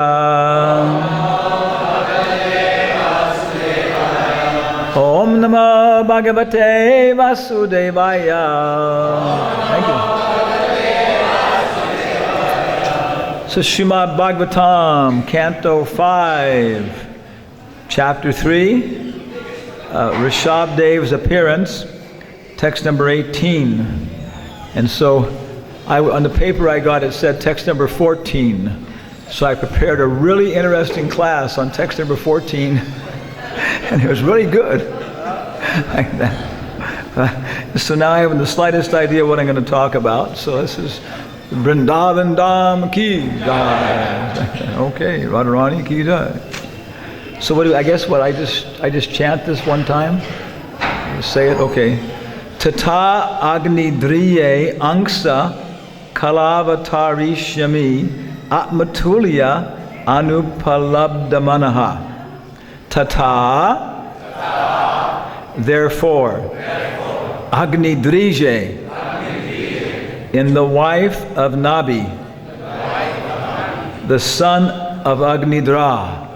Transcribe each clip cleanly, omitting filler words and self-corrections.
Om Namo Bhagavate Vasudevaya. Thank you. So Srimad Bhagavatam, Canto 5, Chapter 3, Rishabdev's appearance, text number 18. And so on the paper I got, it said text number 14. So I prepared a really interesting class on text number 14, and it was really good. Like that. So now I haven't the slightest idea what I'm going to talk about. So this is Vrindavan Dham Ki Jai. Okay, Radharani Ki Jai. So what do I just chant this one time? Just say it, okay. Tata Agni Driye Angsa Kalavatarishami Atmatulya Anupalabdamanaha. Tata, therefore, Agni Drije, in the wife of Nabi, the son of Agnidra,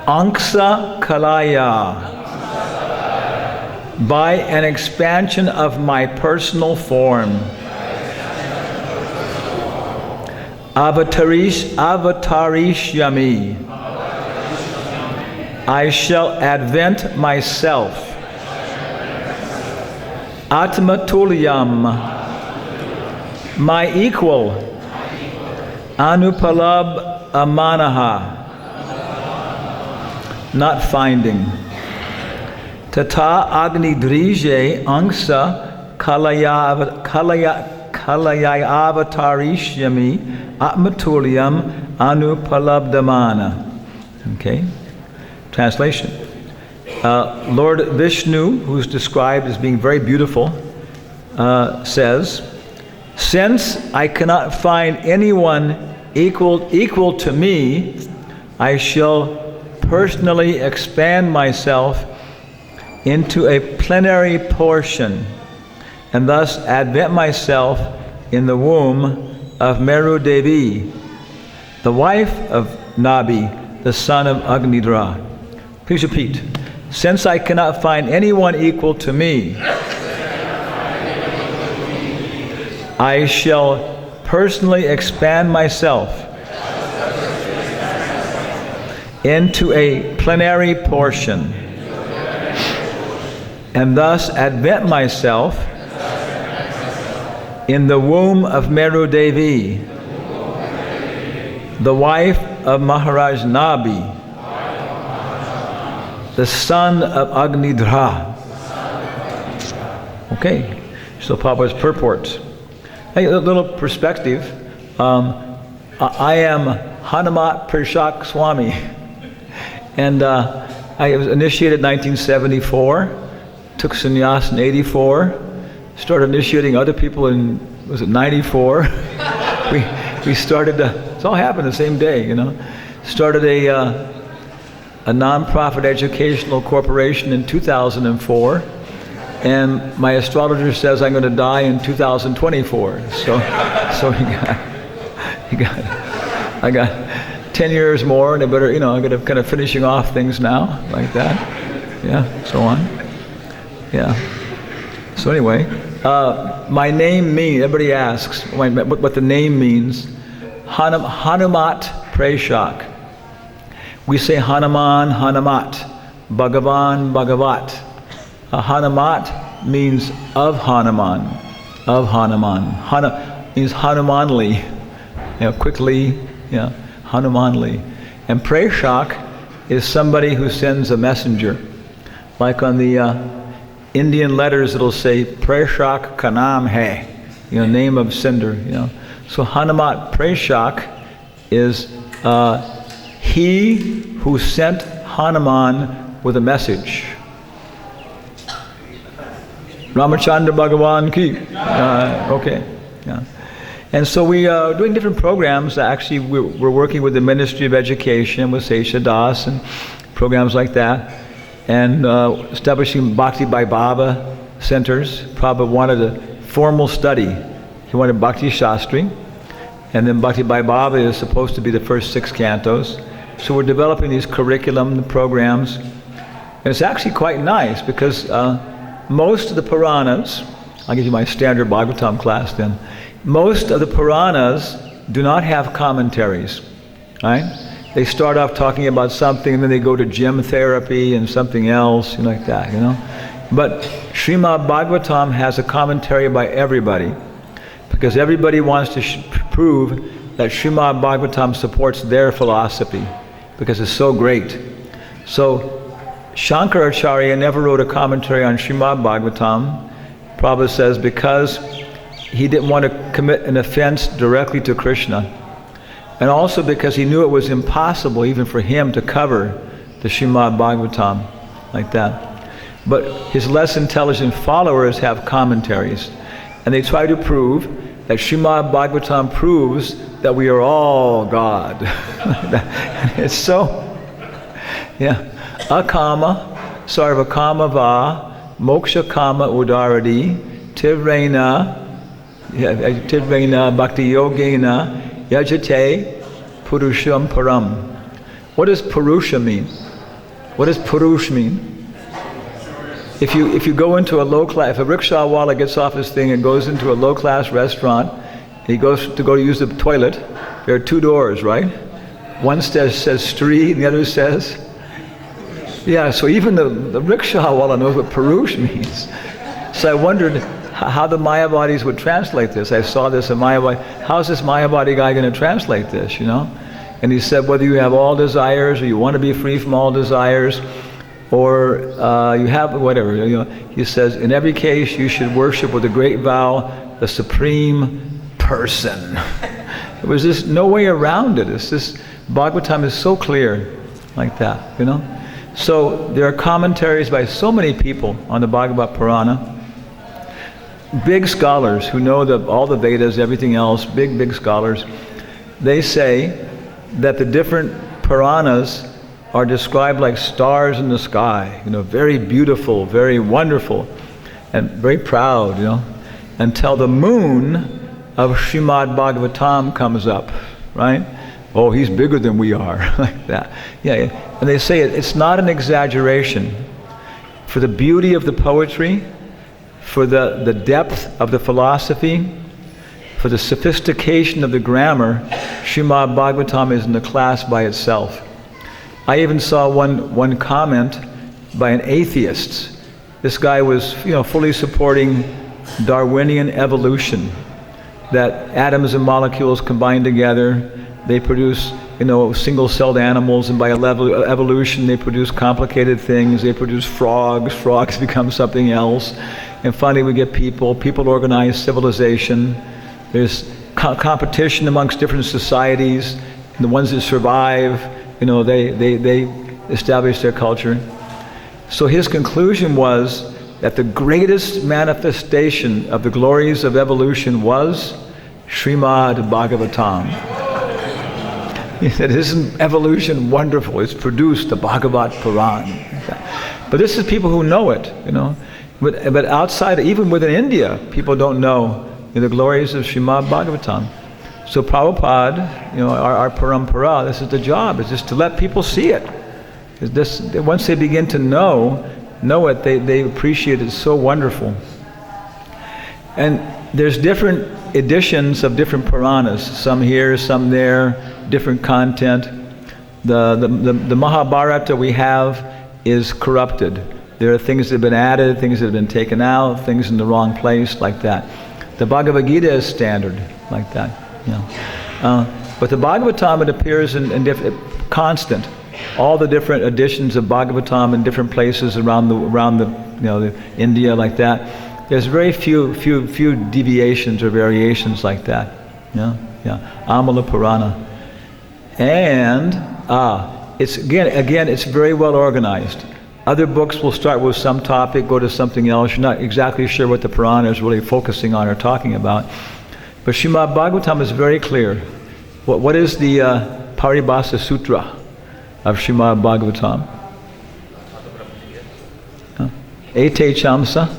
Angsa Kalaya, by an expansion of my personal form, Avatarishyami, I shall advent myself, Atmatulyam, my equal, Anupalab Amanaha, not finding. Tata Agni Drije Angsa Kalayavatarishami Atmatulyam Anupalabdamana. Okay? Translation. Lord Vishnu, who's described as being very beautiful, says, since I cannot find anyone equal to me, I shall personally expand myself into a plenary portion, and thus advent myself in the womb of Meru Devi, the wife of Nabi, the son of Agnidra. Please repeat. Since I cannot find anyone equal to me, I shall personally expand myself into a plenary portion, and thus advent myself in the womb of Meru Devi, the wife of Maharaj Nabi, the son of Agnidra. Okay, so Prabhupada's purport. Hey, a little perspective. I am Hanumatpresaka Swami, and I was initiated in 1974, took sannyas in 84, started initiating other people in, was it 94? we started, it's all happened the same day, you know. Started a non-profit educational corporation in 2004, and my astrologer says I'm going to die in 2024. So I got 10 years more, and I better, I'm going to kind of finishing off things now, like that. Yeah, so on. Yeah. So anyway, my name means, everybody asks what the name means. Hanumatpresaka. We say Hanuman, Hanumat, Bhagavan, Bhagavat. Hanumat means of Hanuman, of Hanuman. Means Hanumanly, quickly, Hanumanly. And Presaka is somebody who sends a messenger. Like on the Indian letters, it'll say Presaka ka naam hai, name of sender. So Hanumatpresaka is he who sent Hanuman with a message. Ramachandra Bhagavan ki. Okay. Yeah. And so we are doing different programs. Actually, we're working with the Ministry of Education, with Seshadas and programs like that, and establishing Bhakti by Baba centers. Prabhupada wanted a formal study. He wanted Bhakti Shastri, And then Bhakti Vaibhava is supposed to be the first 6 cantos. So we're developing these curriculum programs. And it's actually quite nice because most of the Puranas, I'll give you my standard Bhagavatam class then, most of the Puranas do not have commentaries, right? They start off talking about something and then they go to gym therapy and something else, like that, But Srimad Bhagavatam has a commentary by everybody because everybody wants to prove that Srimad Bhagavatam supports their philosophy because it's so great. So Shankaracharya never wrote a commentary on Srimad Bhagavatam. Prabhupada says because he didn't want to commit an offense directly to Krishna, and also because he knew it was impossible even for him to cover the Srimad Bhagavatam like that. But his less intelligent followers have commentaries, and they try to prove that Srimad Bhagavatam proves that we are all God. It's so, Akama, sarva kama va, moksha kama udaradi, tivrena bhakti yogena, yajate purusham param. What does purusha mean? What does purush mean? If you go into a low class, if a rickshawala gets off his thing and goes into a low class restaurant, he goes to use the toilet, there are 2 doors, right? One says Stri and the other says, so even the rickshawala knows what Purush means. So I wondered how the Mayavadis would translate this. I saw this in Mayavadi. How's this Mayavadi guy going to translate this, And he said, whether you have all desires or you want to be free from all desires, or you have whatever, he says, in every case you should worship with a great vow the Supreme Person. There's just no way around it. It's just, Bhagavatam is so clear like that, So there are commentaries by so many people on the Bhagavad Purana. Big scholars who know all the Vedas, everything else, big scholars, they say that the different Puranas are described like stars in the sky, very beautiful, very wonderful, and very proud, until the moon of Srimad Bhagavatam comes up, right? Oh, he's bigger than we are, like that. And they say it's not an exaggeration. For the beauty of the poetry, for the depth of the philosophy, for the sophistication of the grammar, Srimad Bhagavatam is in the class by itself. I even saw one comment by an atheist. This guy was, fully supporting Darwinian evolution, that atoms and molecules combine together, they produce, single-celled animals, and by evolution they produce complicated things. They produce frogs become something else, and finally we get people organize civilization. There's competition amongst different societies, and the ones that survive, they establish their culture. So his conclusion was that the greatest manifestation of the glories of evolution was Srimad Bhagavatam. He said, isn't evolution wonderful? It's produced the Bhagavad Puran. But this is people who know it, But outside, even within India, people don't know the glories of Srimad Bhagavatam. So Prabhupada, our parampara, this is the job, is just to let people see it. Once they begin to know it, they appreciate it. So wonderful. And there's different editions of different Puranas, some here, some there, different content. The Mahabharata we have is corrupted. There are things that have been added, things that have been taken out, things in the wrong place, like that. The Bhagavad Gita is standard, like that. But the Bhagavatam, it appears in different, constant. All the different editions of Bhagavatam in different places around the India, like that. There's very few deviations or variations like that. Amala Purana. And it's again it's very well organized. Other books will start with some topic, go to something else. You're not exactly sure what the Purana is really focusing on or talking about. But Srimad Bhagavatam is very clear. What is the Paribhasa Sutra of Srimad Bhagavatam? Ete chamsa?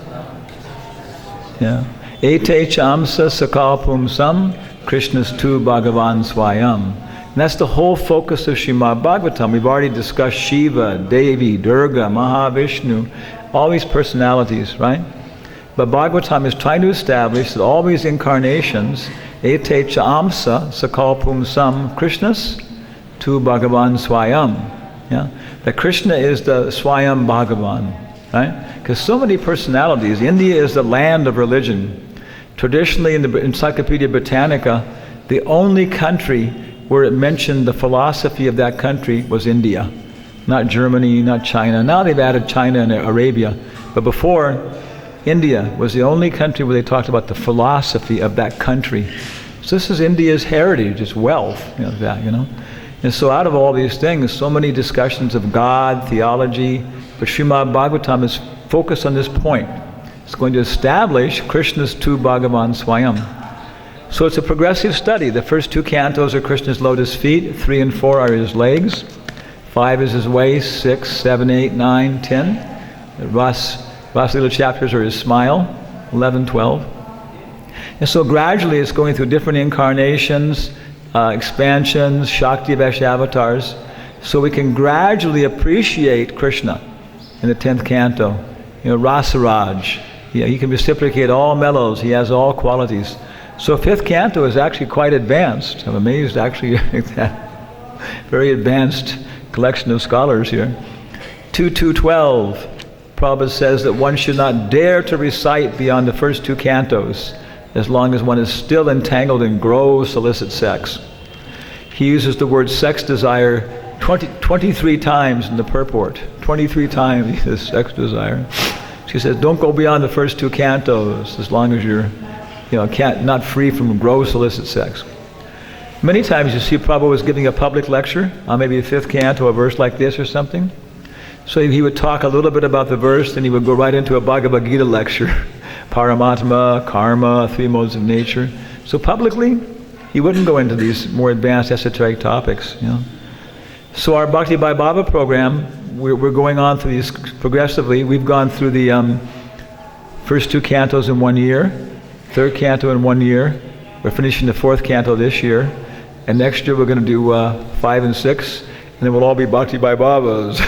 Ete chamsa sakalpumsam Krishnastu Bhagavan Swayam. And that's the whole focus of Srimad Bhagavatam. We've already discussed Shiva, Devi, Durga, Mahavishnu, all these personalities, right? But Bhagavatam is trying to establish that all these incarnations, ete cha amsa sakal pumsam Krishnas tu Bhagavan Swayam. Yeah? That Krishna is the Swayam Bhagavan, right? Because so many personalities. India is the land of religion. Traditionally in the Encyclopedia Britannica, the only country where it mentioned the philosophy of that country was India. Not Germany, not China. Now they've added China and Arabia. But before, India was the only country where they talked about the philosophy of that country. So this is India's heritage, its wealth, that. And so out of all these things, so many discussions of God, theology, but Srimad Bhagavatam is focused on this point. It's going to establish Krishnastu Bhagavan Swayam. So it's a progressive study. The first 2 cantos are Krishna's lotus feet, 3 and 4 are his legs, 5 is his waist, 6, 7, 8, 9, 10. The last little chapters are his smile, 11, 12. And so gradually it's going through different incarnations, expansions, Shakti avatars, so we can gradually appreciate Krishna in the 10th canto. Rasaraj, he can reciprocate all mellows, he has all qualities. So 5th canto is actually quite advanced. I'm amazed actually at that very advanced collection of scholars here. 2.2.12, Prabhupada says that one should not dare to recite beyond the first 2 cantos as long as one is still entangled in gross illicit sex. He uses the word sex desire 23 times in the purport. 23 times he says sex desire. She says, don't go beyond the first 2 cantos as long as you're not free from gross illicit sex. Many times you see Prabhupada was giving a public lecture on maybe the 5th canto, a verse like this or something. So he would talk a little bit about the verse, then he would go right into a Bhagavad Gita lecture. Paramatma, karma, 3 modes of nature. So publicly, he wouldn't go into these more advanced esoteric topics. So our Bhakti by Baba program, we're going on through these progressively. We've gone through the first 2 cantos in 1 year. 3rd canto in 1 year. We're finishing the 4th canto this year. And next year we're going to do 5 and 6. And then we'll all be Bhakti by Babas.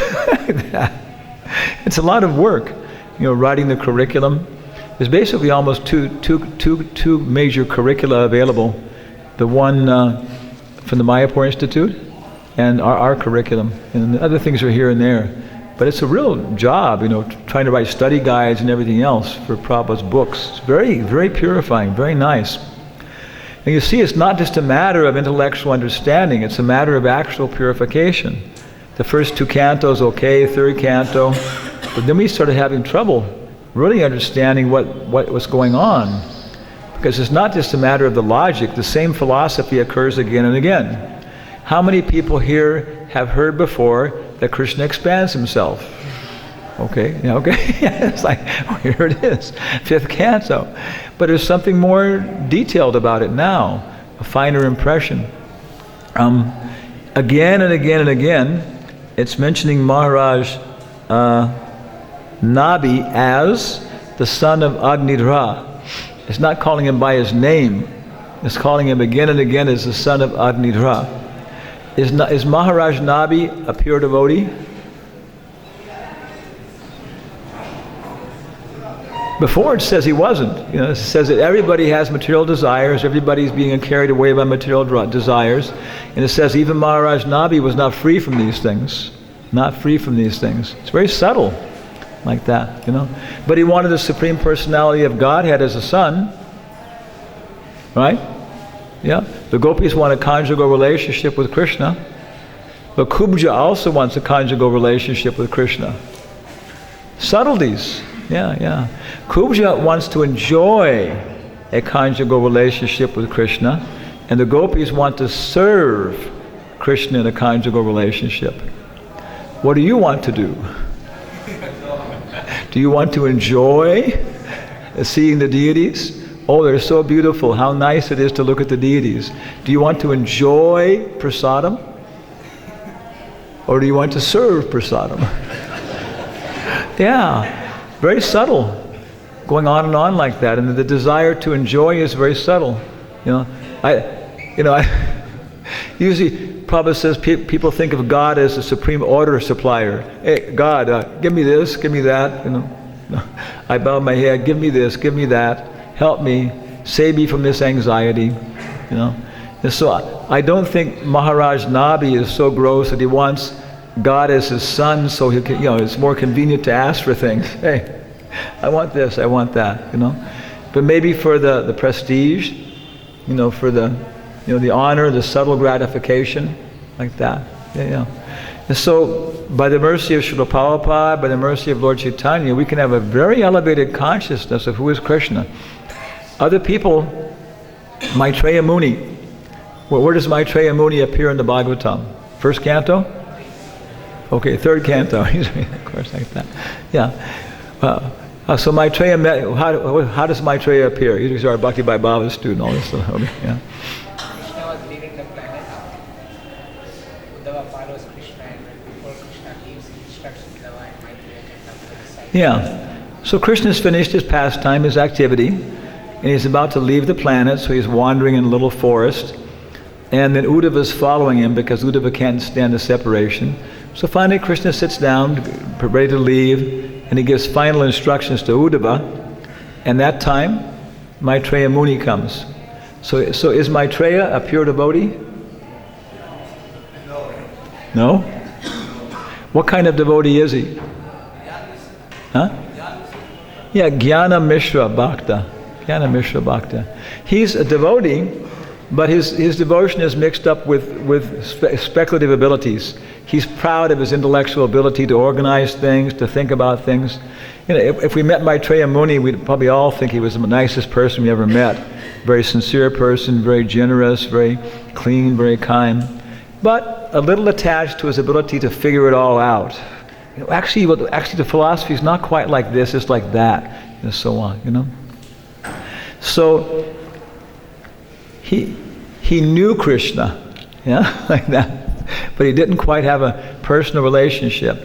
It's a lot of work, writing the curriculum. There's basically almost two major curricula available. The one from the Mayapur Institute and our curriculum. And the other things are here and there. But it's a real job, trying to write study guides and everything else for Prabhupada's books. It's very, very purifying, very nice. And you see, it's not just a matter of intellectual understanding, it's a matter of actual purification. The first 2 cantos, okay, 3rd canto, but then we started having trouble really understanding what was going on. Because it's not just a matter of the logic, the same philosophy occurs again and again. How many people here have heard before that Krishna expands himself? Okay. It's like, here it is, 5th canto. But there's something more detailed about it now, a finer impression. Again and again and again, it's mentioning Maharaj Nabi as the son of Agnidra. It's not calling him by his name. It's calling him again and again as the son of Agnidra. Is Maharaj Nabi a pure devotee? Before it says he wasn't. It says that everybody has material desires, everybody's being carried away by material desires. And it says even Maharaj Nabi was not free from these things. Not free from these things. It's very subtle like that, But he wanted the Supreme Personality of Godhead as a son. Right? Yeah, the gopis want a conjugal relationship with Krishna, but Kubja also wants a conjugal relationship with Krishna. Subtleties, yeah. Kubja wants to enjoy a conjugal relationship with Krishna, and the gopis want to serve Krishna in a conjugal relationship. What do you want to do? Do you want to enjoy seeing the deities? Oh, they're so beautiful. How nice it is to look at the deities. Do you want to enjoy prasadam? Or do you want to serve prasadam? Yeah, very subtle. Going on and on like that. And the desire to enjoy is very subtle. Usually Prabhupada says people think of God as a supreme order supplier. Hey, God, give me this, give me that. I bow my head, give me this, give me that. Help me, save me from this anxiety. And so I don't think Maharaj Nabi is so gross that he wants God as his son, so he can, it's more convenient to ask for things. Hey, I want this, I want that. But maybe for the prestige, for the honor, the subtle gratification, like that. And so, by the mercy of Srila Prabhupada, by the mercy of Lord Chaitanya, we can have a very elevated consciousness of who is Krishna. Other people, Maitreya Muni. Where does Maitreya Muni appear in the Bhagavatam? First canto? Okay, third canto. Of course, like that. Yeah. So Maitreya, how does Maitreya appear? He's our Bhakti Bhai Bhava student, all this stuff. Okay, yeah. Krishna was leaving the planet. Uddhava follows Krishna, and before Krishna gives instructions, Uddhava and Maitreya can come to the side. Yeah. So Krishna's finished his pastime, his activity, and he's about to leave the planet, so he's wandering in a little forest. And then Uddhava's following him because Uddhava can't stand the separation. So finally Krishna sits down, ready to leave, and he gives final instructions to Uddhava. And that time, Maitreya Muni comes. So is Maitreya a pure devotee? No? What kind of devotee is he? Huh? Yeah, Jnana Mishra Bhakta. Jnana Mishra Bhakta. He's a devotee, but his devotion is mixed up with speculative abilities. He's proud of his intellectual ability to organize things, to think about things. If we met Maitreya Muni, we'd probably all think he was the nicest person we ever met. Very sincere person, very generous, very clean, very kind. But a little attached to his ability to figure it all out. Actually, the philosophy is not quite like this, it's like that, and so on, So, he knew Krishna, like that. But he didn't quite have a personal relationship.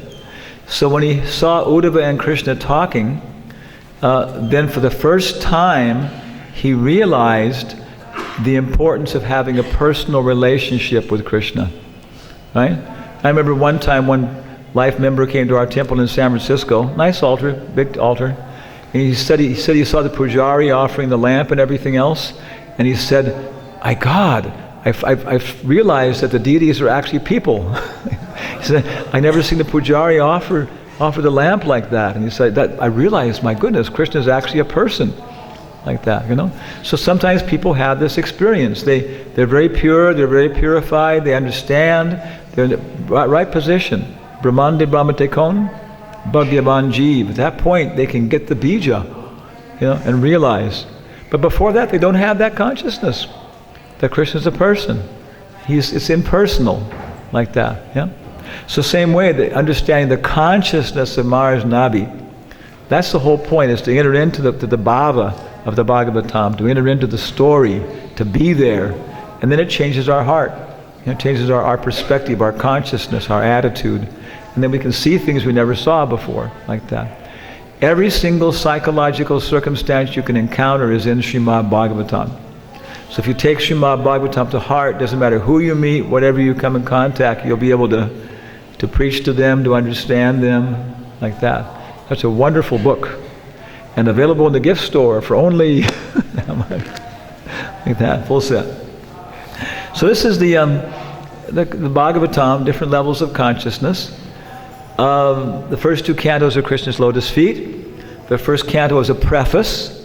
So when he saw Uddhava and Krishna talking, then for the first time he realized the importance of having a personal relationship with Krishna. Right? I remember one time one life member came to our temple in San Francisco, nice altar, big altar, and he said he saw the pujari offering the lamp and everything else, and he said, I've realized that the deities are actually people. He said, I never seen the pujari offer the lamp like that. And he said, I realized, my goodness, Krishna is actually a person like that, So sometimes people have this experience. They're very pure, they're very purified, they understand, they're in the right position. Brahmande Brahmatekon, Bhagyavan Jeev. At that point, they can get the bija, and realize. But before that, they don't have that consciousness that Krishna is a person. It's impersonal, like that. Yeah. So same way, the understanding the consciousness of Maharaj Nabi. That's the whole point: is to enter into the bhava of the Bhagavatam, to enter into the story, to be there, and then it changes our heart. It changes our perspective, our consciousness, our attitude, and then we can see things we never saw before, like that. Every single psychological circumstance you can encounter is in Srimad Bhagavatam. So if you take Srimad Bhagavatam to heart, doesn't matter who you meet, whatever you come in contact, you'll be able to preach to them, to understand them, like that. That's a wonderful book, and available in the gift store for only like that, full set. So this is the Bhagavatam, different levels of consciousness. The first two cantos are Krishna's lotus feet. The first canto is a preface.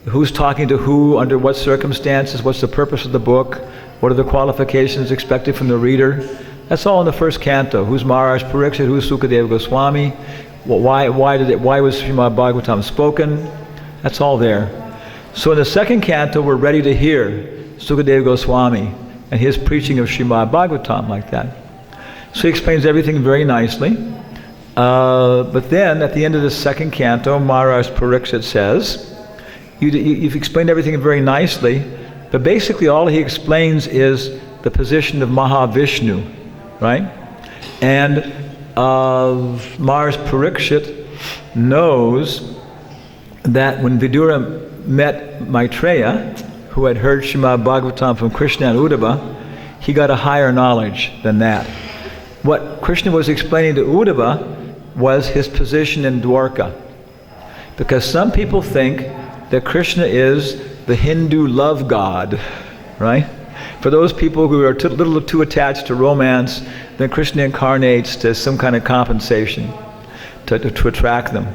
Who's talking to who, under what circumstances, what's the purpose of the book, what are the qualifications expected from the reader. That's all in the first canto. Who's Maharaj Parikshit, who's Sukadeva Goswami, why was Srimad Bhagavatam spoken. That's all there. So in the second canto, we're ready to hear Sukadeva Goswami and his preaching of Srimad Bhagavatam, like that. So he explains everything very nicely. But then, at the end of the second canto, Maharaj Parikshit says, you've explained everything very nicely, but basically all he explains is the position of Mahavishnu, right? And Maharaj Parikshit knows that when Vidura met Maitreya, who had heard Srimad Bhagavatam from Krishna and Uddhava, he got a higher knowledge than that. What Krishna was explaining to Uddhava was his position in Dwarka. Because some people think that Krishna is the Hindu love god, right? For those people who are a little too attached to romance, then Krishna incarnates as some kind of compensation to attract them.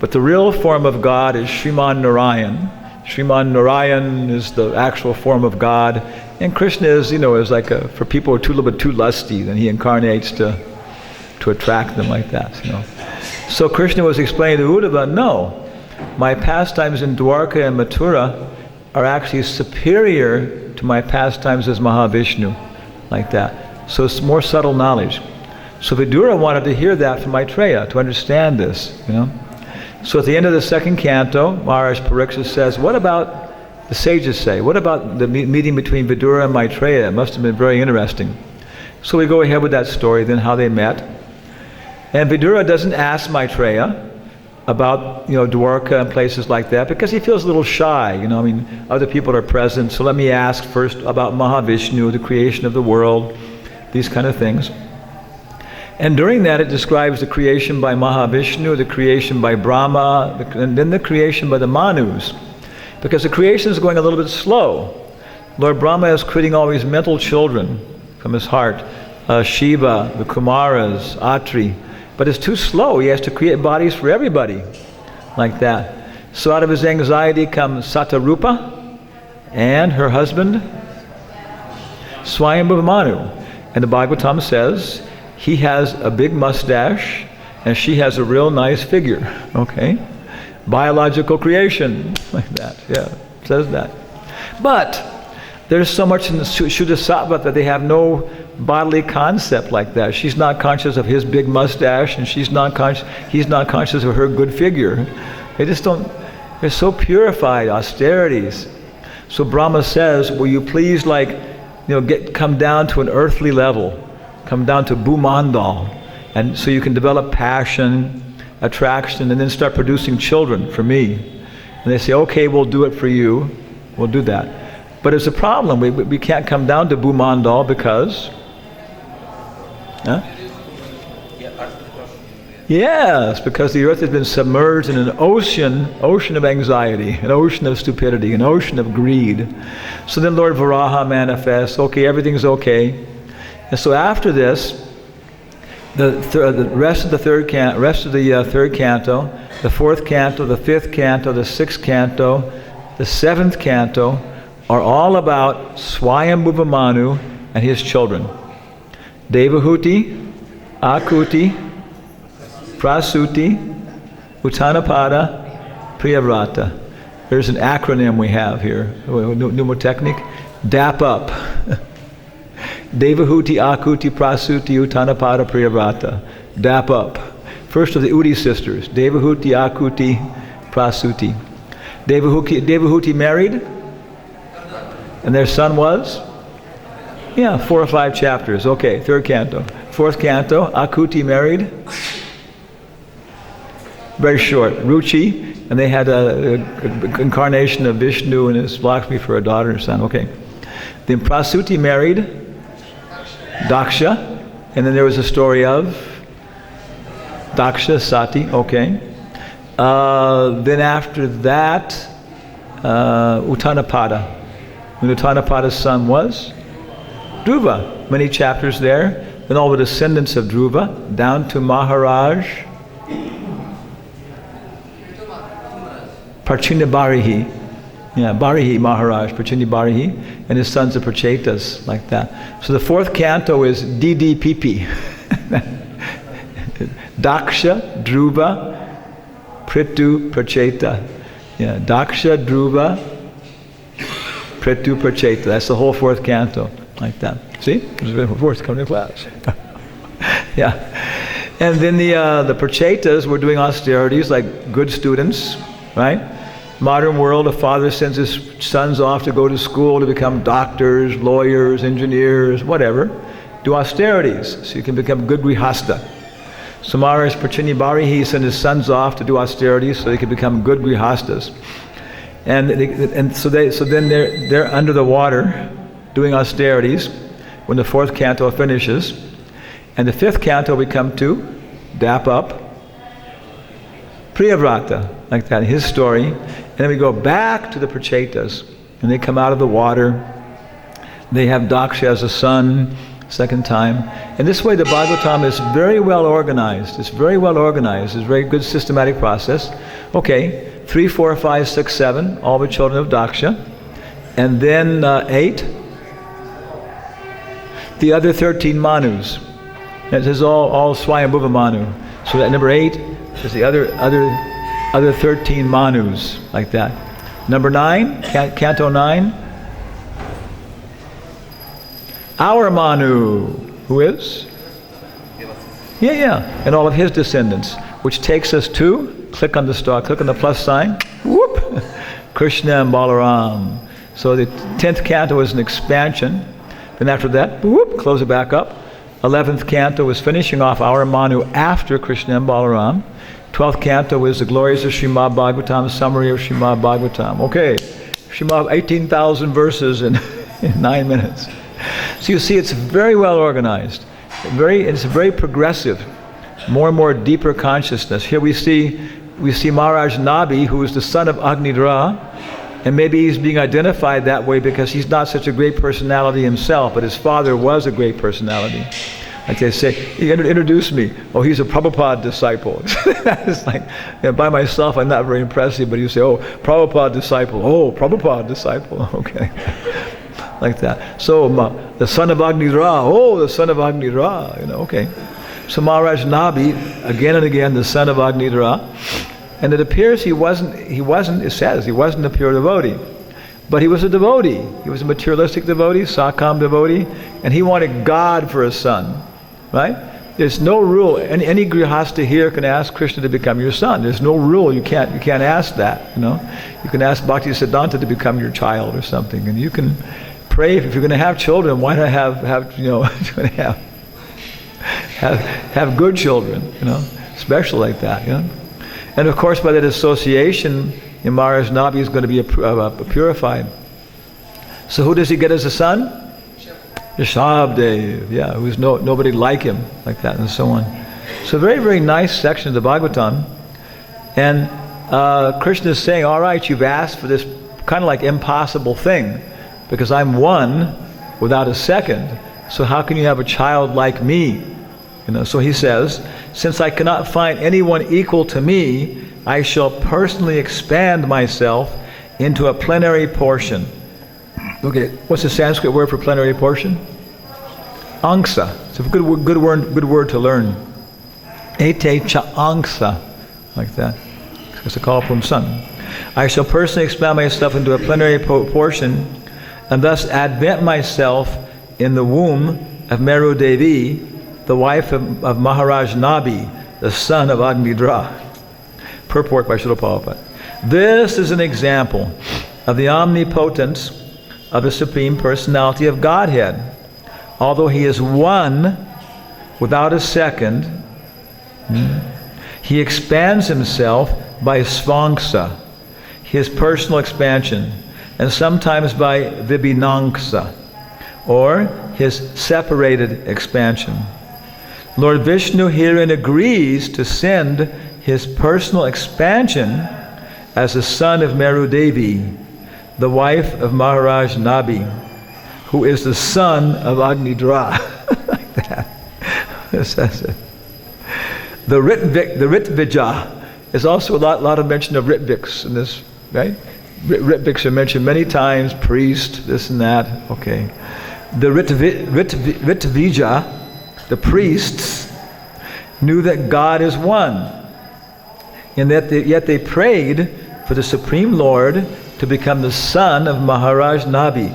But the real form of God is Sriman Narayan. Sriman Narayan is the actual form of God, and Krishna is, is like for people who are a little bit too lusty, then he incarnates to attract them like that, So Krishna was explaining to Uddhava, no, my pastimes in Dwarka and Mathura are actually superior to my pastimes as Mahavishnu, like that. So it's more subtle knowledge. So Vidura wanted to hear that from Maitreya, to understand this, So at the end of the second canto, Maharaj Parikshit says, what about the sages say? What about the meeting between Vidura and Maitreya? It must have been very interesting. So we go ahead with that story, then how they met. And Vidura doesn't ask Maitreya about, Dwarka and places like that, because he feels a little shy, other people are present, so let me ask first about Mahavishnu, the creation of the world, these kind of things. And during that it describes the creation by Mahavishnu, the creation by Brahma, and then the creation by the Manus. Because the creation is going a little bit slow. Lord Brahma is creating all these mental children from his heart. Shiva, the Kumaras, Atri. But it's too slow. He has to create bodies for everybody. Like that. So out of his anxiety comes Satarupa and her husband, Swayambhuva Manu. And the Bhagavatam says, he has a big mustache and she has a real nice figure. Okay? Biological creation. Like that. Yeah, it says that. But there's so much in the Shuddha Sattva that they have no bodily concept like that. She's not conscious of his big mustache and he's not conscious of her good figure. They just don't, they're so purified, austerities. So Brahma says, will you please come down to an earthly level, come down to Bhumandal, and so you can develop passion, attraction, and then start producing children for me. And they say, okay, we'll do it for you. We'll do that. But it's a problem. We can't come down to Bhumandal because... Huh? Yes, because the earth has been submerged in an ocean of anxiety, an ocean of stupidity, an ocean of greed. So then Lord Varaha manifests, okay, everything's okay. And so after this, the rest of the third canto, the fourth canto, the fifth canto, the sixth canto, the seventh canto are all about Swayambhuva Manu and his children. Devahuti, Akuti, Prasuti, Uttanapada, Priyavrata. There's an acronym we have here, mnemotechnic. DAP up. Devahuti, Akuti, Prasuti, Uttanapada, Priyavrata. DAP up. First of the Udi sisters. Devahuti, Akuti, Prasuti. Devahuti married? And their son was? Yeah, 4 or 5 chapters. Okay, third canto. Fourth canto, Akuti married? Very short. Ruchi, and they had a incarnation of Vishnu and his Lakshmi for a daughter and son. Okay. Then Prasuti married Daksha, and then there was a story of Daksha, Sati. Okay. Then after that, Uttanapada. And Uttanapada's son was Dhruva. Many chapters there. Then all the descendants of Dhruva down to Maharaj Parchini Barihi. Yeah, Barihi Maharaj, Parchini Barihi, and his sons are Prachetas, like that. So the fourth canto is DDPP. Daksha, Dhruva, Prithu, Pracheta. Yeah, Daksha, Dhruva, Prithu, Pracheta. That's the whole fourth canto, like that. See? There's a fourth coming to class. Yeah. And then the Prachetas were doing austerities like good students, right? Modern world, a father sends his sons off to go to school to become doctors, lawyers, engineers, whatever. Do austerities so you can become good grihasta. So Maharaj Parchini Barihi sent his sons off to do austerities so they could become good grihastas. And so then they're under the water doing austerities when the 4th canto finishes. And the 5th canto we come to, dap up, Priyavrata, like that, his story. And then we go back to the Prachetas, and they come out of the water. They have Daksha as a son, 2nd time. And this way the Bhagavatam is very well organized. It's very well organized. It's a very good systematic process. Okay, 3, 4, 5, 6, 7, all the children of Daksha. And then 8, the other 13 Manus. It says all Swayambhuva Manu. So that number 8 is the other 13 Manus, like that. Number 9, Canto 9, our Manu, who is? Yeah, and all of his descendants, which takes us to, click on the star, click on the plus sign, whoop, Krishna and Balaram. So the 10th canto is an expansion. Then after that, whoop, close it back up. 11th canto is finishing off our Manu after Krishna and Balaram. 12th canto is the glories of Srimad Bhagavatam, summary of Srimad Bhagavatam. Okay, Srimad, 18,000 verses in 9 minutes. So you see, it's very well organized. It's very progressive. More and more deeper consciousness. Here we see Maharaj Nabi, who is the son of Agnidra, and maybe he's being identified that way because he's not such a great personality himself, but his father was a great personality. Like they say, he introduced me. Oh, he's a Prabhupada disciple. It's like, by myself, I'm not very impressive, but you say, oh, Prabhupada disciple. Oh, Prabhupada disciple. Okay. Like that. So, the son of Agnidra. Oh, the son of Agnidra. Okay. So Maharaj Nabi, again and again, the son of Agnidra. And it appears he wasn't, it says, he wasn't a pure devotee. But he was a devotee. He was a materialistic devotee, Sakam devotee, and he wanted God for a son. Right? There's no rule. Any grihastha here can ask Krishna to become your son. There's no rule. You can't ask that. You can ask Bhakti Siddhanta to become your child or something, and you can pray if you're going to have children. Why not have good children? Special like that. And of course, by that association, Maharaj Nabi is going to be purified. So who does he get as a son? Rishabdev, who's nobody like him, like that, and so on. So very, very nice section of the Bhagavatam. And Krishna is saying, all right, you've asked for this kind of like impossible thing, because I'm one without a second. So how can you have a child like me? So he says, since I cannot find anyone equal to me, I shall personally expand myself into a plenary portion. Okay, what's the Sanskrit word for plenary portion? Angsa. It's a good word to learn. H.H.Hanumatpresaka angsa, like that. It's a call from son. I shall personally expand myself into a plenary portion, and thus advent myself in the womb of Meru Devi, the wife of Maharaj Nabi, the son of Agnidra. Purport by Srila Prabhupada. This is an example of the omnipotence of the Supreme Personality of Godhead. Although he is one without a second, he expands himself by svangsa, his personal expansion, and sometimes by vibhinangsa, or his separated expansion. Lord Vishnu herein agrees to send his personal expansion as the son of Meru Devi, the wife of Maharaj Nabi, who is the son of Agnidra. Like that. It says it. The Ritvija is also a lot of mention of Ritviks in this, right? Ritviks are mentioned many times, priest, this and that. Okay. The Ritvija, the priests, knew that God is one, and yet they prayed for the Supreme Lord to become the son of Maharaj Nabi,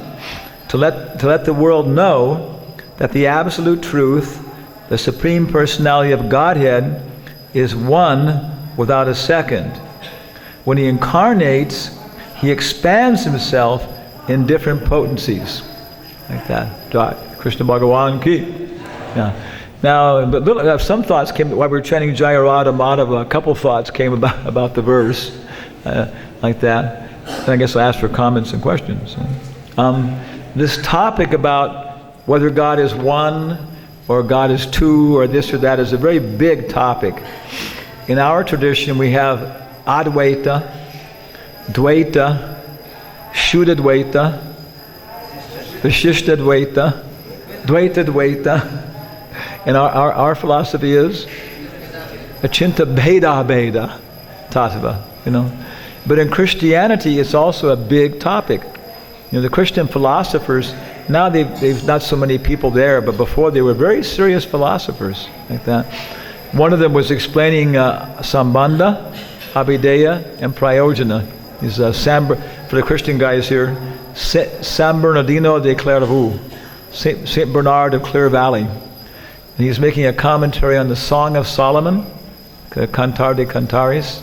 to let the world know that the absolute truth, the Supreme Personality of Godhead, is one without a second. When he incarnates, he expands himself in different potencies, like that. Krishna Bhagavan ki. Yeah. Now, but some thoughts came while we were chanting Jaya Radha Madhava. A couple thoughts came about the verse, like that. And I guess I'll ask for comments and questions. This topic about whether God is one or God is two or this or that is a very big topic. In our tradition, we have Advaita, Dvaita, Shuddha-dvaita, Vishishtha-dvaita, Dvaita-dvaita. And our philosophy is Achinta Bheda Tattva, But in Christianity, it's also a big topic. The Christian philosophers, now they've not so many people there, but before they were very serious philosophers like that. One of them was explaining Sambandha, Abhideya, and Prayojana. He's for the Christian guys here, San Bernardino de Clairvaux, Saint Bernard of Clear Valley. And he's making a commentary on the Song of Solomon, Cantar de Cantares.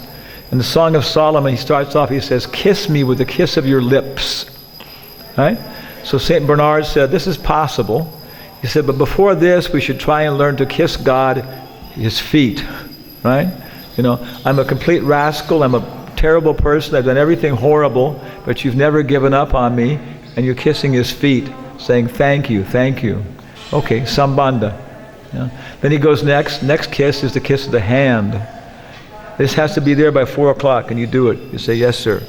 In the Song of Solomon, he starts off, he says, "Kiss me with the kiss of your lips." Right? So Saint Bernard said, this is possible. He said, but before this, we should try and learn to kiss God, his feet. Right? I'm a complete rascal. I'm a terrible person. I've done everything horrible, but you've never given up on me. And you're kissing his feet, saying, thank you, thank you. Okay, Sambandha. Then he goes next kiss is the kiss of the hand. This has to be there by 4 o'clock, and you do it. You say, yes, sir.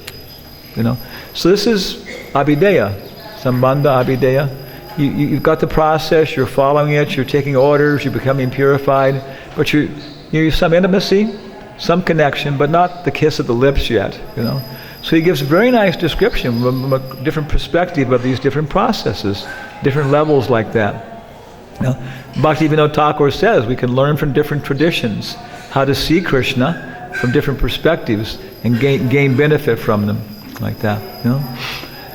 So this is Abhideya, Sambandha, Abhideya. You've got the process, you're following it, you're taking orders, you're becoming purified, but you have some intimacy, some connection, but not the kiss of the lips yet, So he gives a very nice description from a different perspective of these different processes, different levels like that. Bhaktivinoda Thakur says we can learn from different traditions how to see Krishna from different perspectives and gain benefit from them, like that.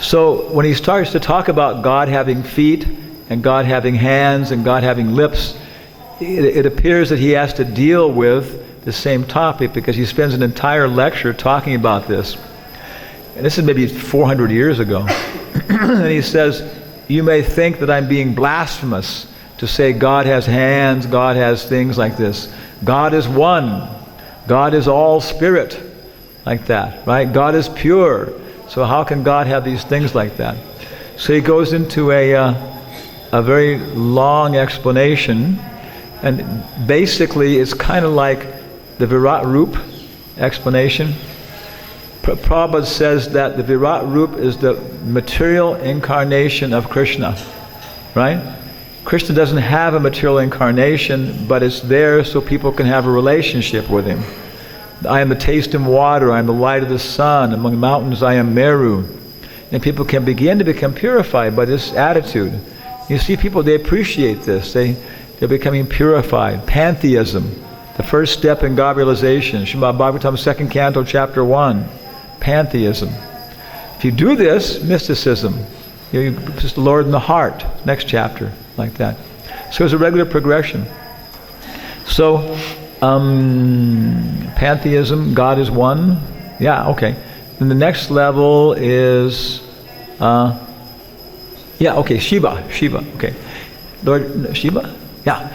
So when he starts to talk about God having feet and God having hands and God having lips, it appears that he has to deal with the same topic because he spends an entire lecture talking about this. And this is maybe 400 years ago. And he says, you may think that I'm being blasphemous to say God has hands, God has things like this. God is one. God is all spirit, like that, right? God is pure. So how can God have these things like that? So he goes into a very long explanation, and basically it's kind of like the Virat Rup explanation. Prabhupada says that the Virat Rup is the material incarnation of Krishna, right? Krishna doesn't have a material incarnation, but it's there so people can have a relationship with him. I am the taste and water, I am the light of the sun, among mountains I am Meru. And people can begin to become purified by this attitude. You see people, they appreciate this. They're becoming purified. Pantheism, the first step in God realization. Srimad Bhagavatam, 2nd Canto, Chapter 1. Pantheism. If you do this, mysticism. You just the Lord in the heart. Next chapter, like that. So it's a regular progression. So, pantheism, God is one. Yeah, okay. Then the next level is, Shiva, okay. Lord Shiva? Yeah.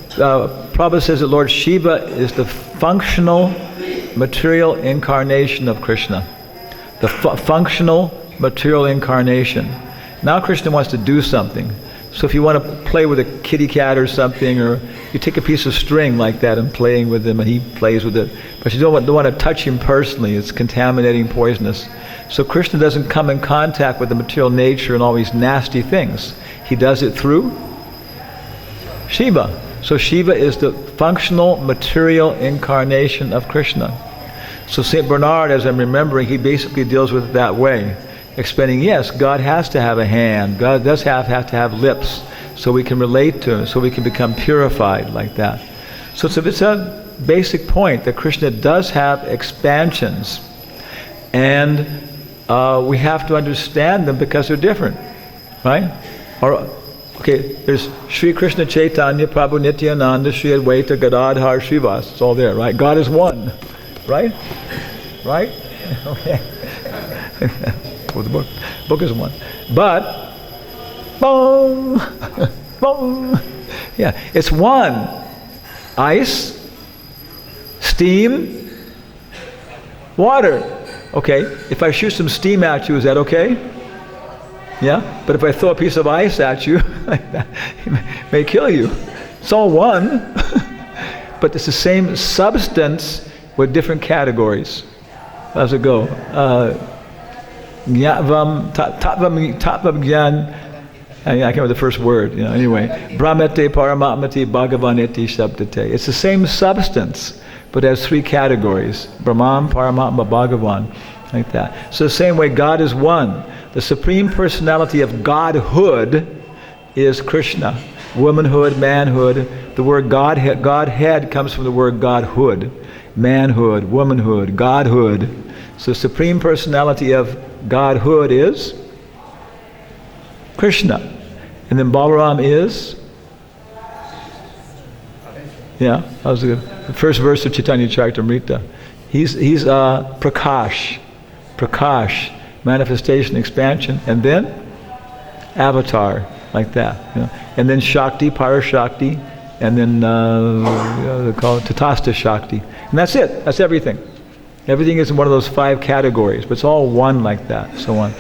Prabhupada says that Lord Shiva is the functional material incarnation of Krishna. The functional material incarnation. Now Krishna wants to do something. So if you want to play with a kitty cat or something, or you take a piece of string like that and playing with him and he plays with it, but you don't want to touch him personally, it's contaminating, poisonous. So Krishna doesn't come in contact with the material nature and all these nasty things. He does it through Shiva. So Shiva is the functional material incarnation of Krishna. So Saint Bernard, as I'm remembering, he basically deals with it that way. Explaining, yes, God has to have a hand. God does have to have lips so we can relate to him, so we can become purified like that. So it's a basic point that Krishna does have expansions. And we have to understand them because they're different, right? There's Sri Krishna Chaitanya Prabhu Nityananda Sri Advaita Gadadhar Srivas. It's all there, right? God is one, right? Right? Okay. Well, the book is one. But, boom, boom. Yeah, it's one. Ice, steam, water. Okay, if I shoot some steam at you, is that okay? Yeah? But if I throw a piece of ice at you, it may kill you. It's all one, but it's the same substance with different categories. How's it go? Tatvam Gyan. I can't remember the first word. Anyway, Brahmete Paramatmati Bhagavaneti Shabdate. It's the same substance, but it has three categories: Brahman, Paramatma, Bhagavan, like that. So the same way, God is one. The supreme personality of Godhood is Krishna. Womanhood, manhood. The word Godhead comes from the word Godhood. Manhood, womanhood, Godhood. So the supreme personality of Godhood is Krishna. And then Balaram is? Yeah, that was the first verse of Chaitanya Charitamrita. He's Prakash. Prakash, manifestation, expansion, and then Avatar, like that. And then Shakti, Parashakti, and then they call it Tatastha Shakti. And that's it. That's everything. Everything is in one of those 5 categories, but it's all one like that, so on.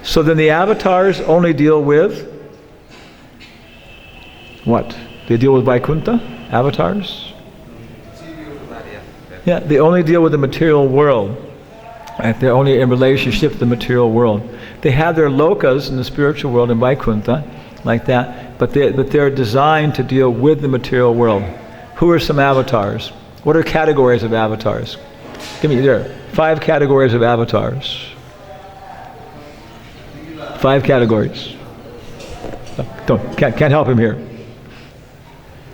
So then the avatars only deal with what? They deal with Vaikuntha? Avatars? Yeah, they only deal with the material world. Right? They're only in relationship to the material world. They have their lokas in the spiritual world in Vaikuntha, like that, but they're designed to deal with the material world. Who are some avatars? What are categories of avatars? Give me there. 5 categories of avatars. 5 categories. Can't help him here.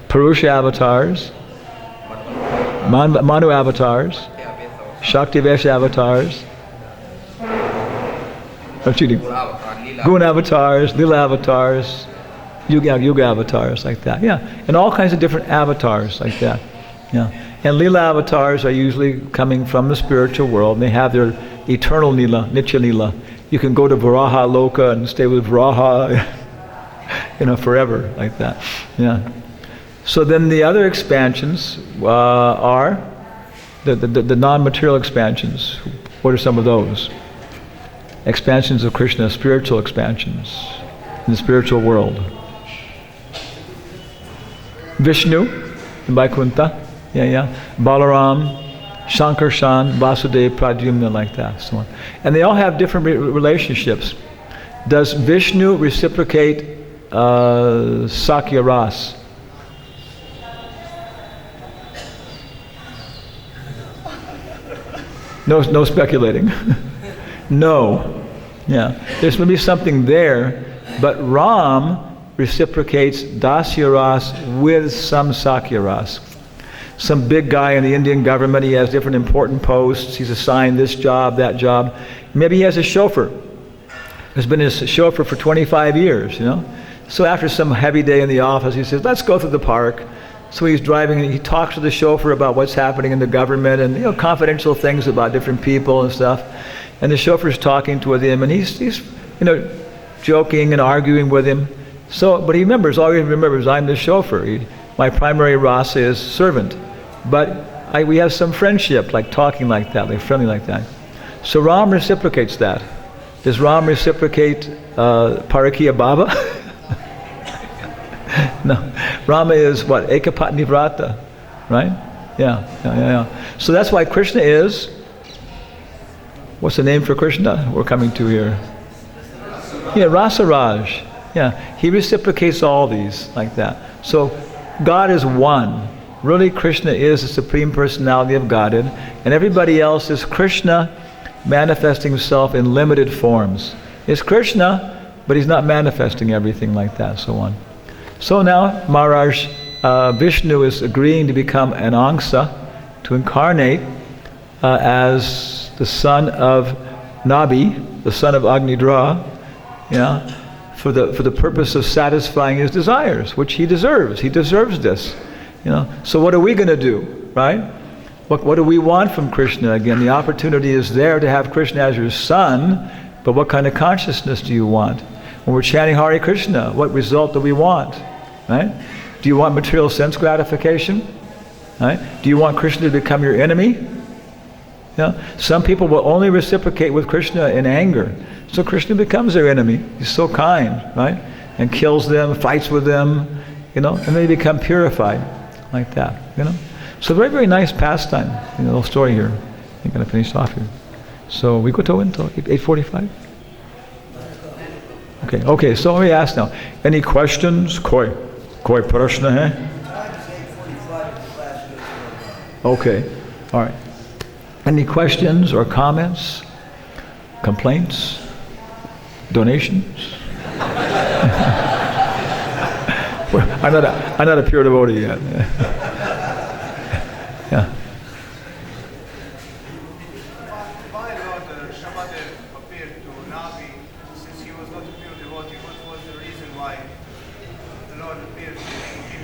Purusha avatars, Manu avatars, Shakti Vesha avatars, Guna avatars, Lila avatars, Yuga avatars, like that. Yeah, and all kinds of different avatars like that. Yeah, and Lila avatars are usually coming from the spiritual world. And they have their eternal Lila, Nitya Lila. You can go to Varaha Loka and stay with Varaha, forever, like that. Yeah. So then the other expansions are the non-material expansions. What are some of those? Expansions of Krishna, spiritual expansions in the spiritual world. Vishnu in Vaikuntha, Balaram, Shankarshan, Vasudeva, Pradyumna, like that, so on. And they all have different relationships. Does Vishnu reciprocate Sakya Ras? No speculating. No. Yeah. There's going to be something there, but Ram reciprocates Dasya Ras with some Sakya Ras. Some big guy in the Indian government, he has different important posts, he's assigned this job, that job. Maybe he has a chauffeur. Has been his chauffeur for 25 years, So after some heavy day in the office, he says, let's go through the park. So he's driving and he talks to the chauffeur about what's happening in the government and confidential things about different people and stuff. And the chauffeur's talking to him and he's joking and arguing with him. But he remembers, I'm the chauffeur. My primary rasa is servant. But we have some friendship, like talking like that, like friendly like that. So Ram reciprocates that. Does Ram reciprocate Parakiya Bhava? No. Rama is what? Ekapatni Vrata, right? Yeah. So that's why Krishna is, what's the name for Krishna we're coming to here? Yeah, Rasaraj. Yeah, he reciprocates all these like that. So God is one. Really, Krishna is the Supreme Personality of Godhead, and everybody else is Krishna manifesting himself in limited forms. It's Krishna, but he's not manifesting everything like that, so on. So now Maharaj Vishnu is agreeing to become an Angsa, to incarnate as the son of Nabi, the son of Agnidra, for the purpose of satisfying his desires, which he deserves. He deserves this. So what are we going to do, right? What do we want from Krishna? Again, the opportunity is there to have Krishna as your son, but what kind of consciousness do you want? When we're chanting Hare Krishna, what result do we want? Right? Do you want material sense gratification? Right? Do you want Krishna to become your enemy? You know? Some people will only reciprocate with Krishna in anger. So Krishna becomes their enemy. He's so kind, right? And kills them, fights with them, you know, and they become purified like that, you know. So very, very nice pastime, you know, little story here. I'm going to finish off here. So we go to until 8:45? Okay, so let me ask now. Any questions? Koi prashna hai? Okay, all right. Any questions or comments? Complaints? Donations? Well, I'm not a pure devotee yet. Yeah. Why Lord Shabbadev appeared to Nabi since he was not a pure devotee? What was the reason why the Lord appeared to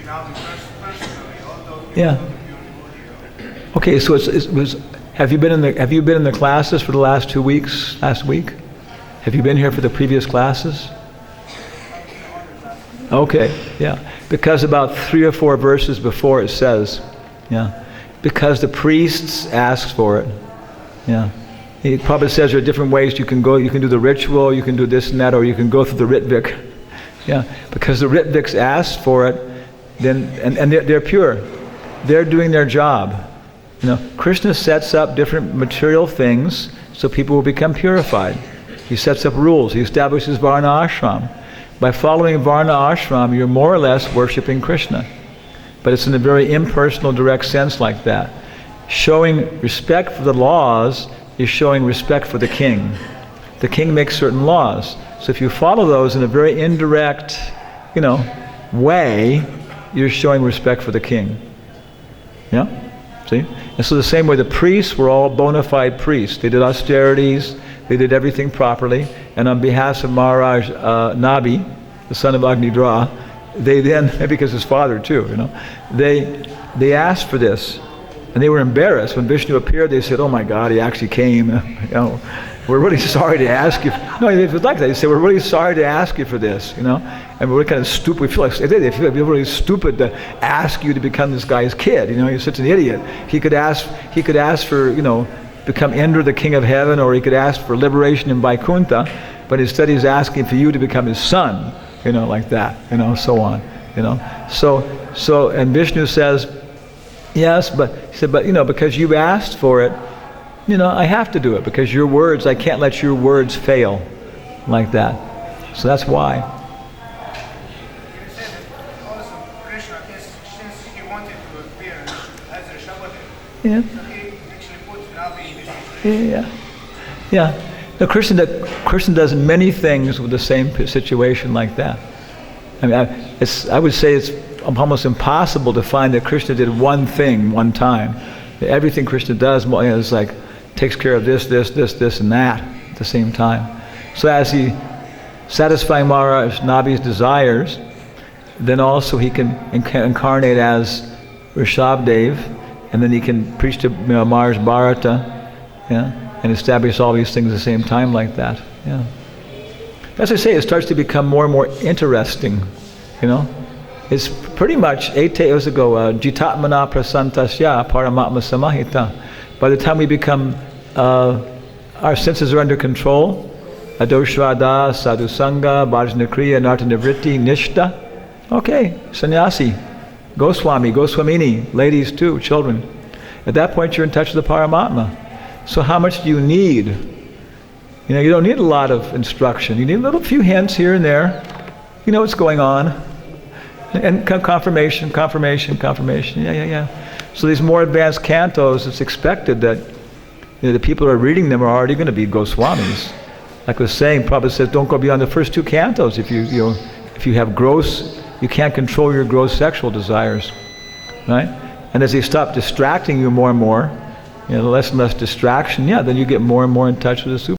Nabi personally, although he was not a pure devotee? Okay, so it was. Have you been in the classes for the last 2 weeks? Last week? Have you been here for the previous classes? Okay, yeah. Because about 3 or 4 verses before it says, yeah. Because the priests asked for it. Yeah. It probably says there are different ways you can go. You can do the ritual, you can do this and that, or you can go through the Ritvik. Yeah. Because the Ritviks asked for it, then and they're pure. They're doing their job. You know, Krishna sets up different material things so people will become purified. He sets up rules. He establishes Varna Ashram. By following Varna Ashram, you're more or less worshipping Krishna. But it's in a very impersonal, direct sense like that. Showing respect for the laws is showing respect for the king. The king makes certain laws. So if you follow those in a very indirect, you know, way, you're showing respect for the king. Yeah? See? And so the same way the priests were all bona fide priests. They did austerities, they did everything properly, and on behalf of Maharaj Nabi, the son of Agnidra, they then, because his father too, you know, they asked for this, and they were embarrassed. When Vishnu appeared, they said, "Oh my God, he actually came. You know, we're really sorry to ask you." No, it was like that. They said, "We're really sorry to ask you for this," you know, and we're kind of stupid. We feel like they feel really stupid to ask you to become this guy's kid. You know, you're such an idiot. He could ask for, you know, become Indra, the king of heaven, or he could ask for liberation in Vaikuntha, but instead he's asking for you to become his son. You know, like that, you know, so on, you know. So, and Vishnu says, yes, but he said, but you know, because you've asked for it, you know, I have to do it because your words, I can't let your words fail, like that. So that's why. You said that also Krishna, since he wanted to appear as a Shabbadev, Yeah. so he actually put Nabi in this situation. Yeah. Now, Krishna does many things with the same situation like that. I mean, I would say it's almost impossible to find that Krishna did one thing one time. Everything Krishna does is like takes care of this, and that at the same time. So as he satisfying Maharaj Nabi's desires, then also he can incarnate as Rishabdev, and then he can preach to Maharaj Bharata, yeah, and establish all these things at the same time like that. Yeah. As I say, it starts to become more and more interesting, you know. It's pretty much 8 years ago, Jitatmana prasantasya paramatma samahita. By the time we become, our senses are under control, adoshvada, sadhusanga, bhajnakriya, nartanivritti, nishta. Okay, sannyasi, Goswami, Goswamini, ladies too, children. At that point you're in touch with the Paramatma. So how much do you need? You know, you don't need a lot of instruction. You need a little few hints here and there. You know what's going on. And confirmation. Yeah. So these more advanced cantos, it's expected that, you know, the people who are reading them are already going to be Goswamis. Like I was saying, Prabhupada says, don't go beyond the first 2 cantos. If you have you can't control your gross sexual desires, right? And as they stop distracting you more and more, you know, less and less distraction, yeah, then you get more and more in touch with the